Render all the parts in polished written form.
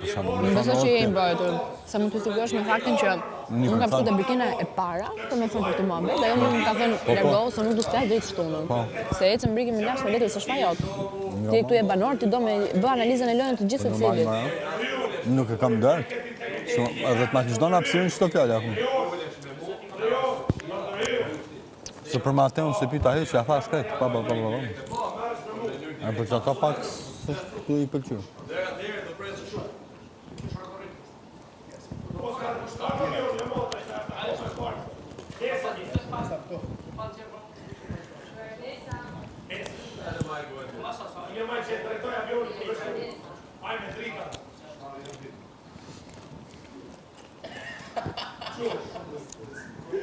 Besoj që je i mbrojtur, se mund të sigurosh me faktin që nuk kam shkuar te Bikina e para për me thënë për këtë muhabet, dhe ajo më ka thënë largohu se nuk do të flas drejt shtunën. Se ecën mbriki me lashtë letër s'është fajot. Ti këtu je banor, ti do me bë analizën e lojën të gjithë secilit. Nuk e kam dërë. Edhe të ma çdo në apsirin çdo fjalë apo. Se për Mateun se pita heq, ja tha shkret, pa. E për që ata pak s'është këtu i pëlqyer.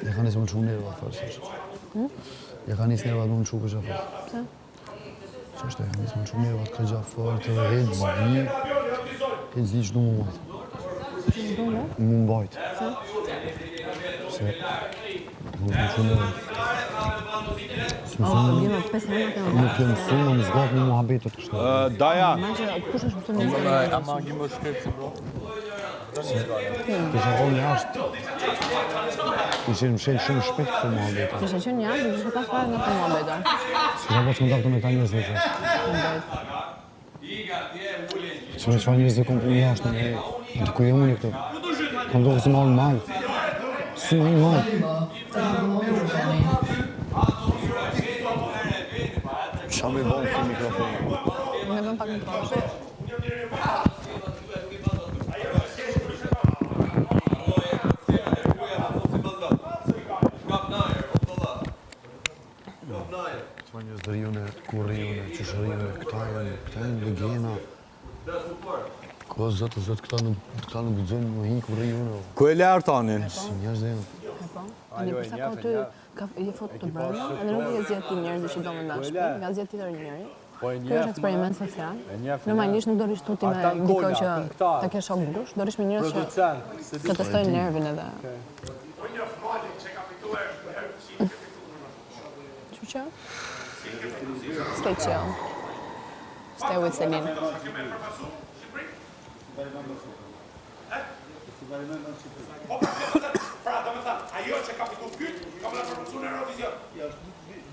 Ja ka nisë më shumë nerva fërës. Ja ka nisë nerva më në shumë këgja fërë. Pse? Që është e ka nisë më shumë nerva të këgja fërë, të hecë zi që du më mbajt. Më mbajt. Se? Më shumë nerva. Nuk jë mësu, më zgatë në muhabetet kështë. Daja! Kush është mësu në Ama një më shkret si bro. Kisha qenë jashtë. Kishin mshel shumë shpejt këtë muhabet. Kisha qenë jashtë, kisha pas fare nga këtë muhabet. S'kisha pas kontakte me ta njerëzve që. Që me qëfar njerëzve kom punë jashtë në e ku jem unë këtë. Kam dohë si marrë malë. Si me i malë. Qa me bënë këtë mikrofonë? Me bëm pak mikrofonë. Qëma njës dërjune, kurrijune, qëshërjune, këta janë legena. Ko zëtë, këta në bëgjën më hinë kurrijune. Ku e lartë anin? Si njës dhe janë. Tani përsa ka ty, je foto të brënda, edhe nuk je zjetë ti njerëz që do me ndashme, nga zjetë tjetër njëri. Kjo është eksperiment social. Normalisht nuk do rish tuti me dikoj që ta ke shok grush, do rish me njerëz që të testojnë nervin edhe. Që? Stay chill. Stay with Celine. Pra, do me thamë, ajo që ka fitu kyt, ka më në përpëcu në Eurovision. Ja, është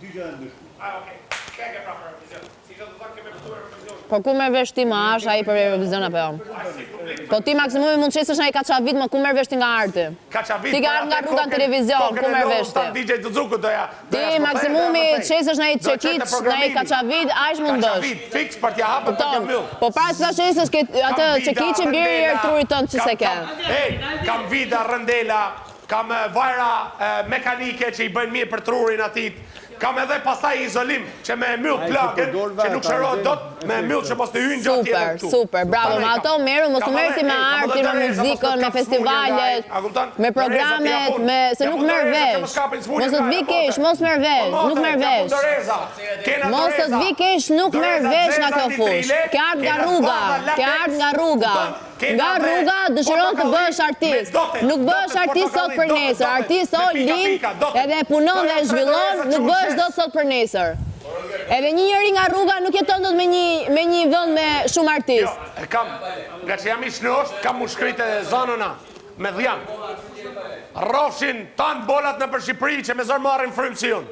dy gjë e ndryshme. Okej. Keke pra për Eurovision. Si që të thakë keme pëtu Eurovision. Po ku merr vesh ti ma është ai për Eurovision apo jo? Po ti maksimumi mund të qesësh ai Kaçavit, më ku merr vesh ti nga arti? Kaçavit. Ti ka ardhur nga rruga në televizion, ku merr vesh ti? DJ Zuzuku doja. Ti maksimumi qesësh në ai Çekiç, në ai Kaçavit, aq mundosh. Kaçavit fix për t'ja hapur të mbyll. Po para se ta qesësh atë Çekiçin bjerë i ertrurit tënd që se ke. Ej, kam vida rëndela, kam vajra mekanike që i bëjnë mirë për trurin atit. Kam edhe pastaj izolim që me mbyll plagën, që nuk shërohet dot, me mbyll që mos të hyjnë gjatë tjetër këtu. Super, bravo. Me ato merru, mos u merrti me artin, me muzikën, me festivalet, me programet, se nuk merr vesh. Mos të vi keq, mos merr vesh, nuk merr vesh. Mos të vi keq, nuk merr vesh nga kjo fushë. Ke ardhur nga rruga, ke ardhur nga rruga. Nga rruga dëshiron të bësh artist. Nuk bësh artist sot për nesër. Artist sot lin edhe punon dhe zhvillon, nuk bësh dot sot për nesër. Edhe një njeri nga rruga nuk jeton dot me një vend me shumë artist. Jo, kam, nga që jam i shnosht, kam mu shkrit e zonëna, me dhjam. Rrofshin tanë bolat në për Shqipëri që me zërë marrin frymësion.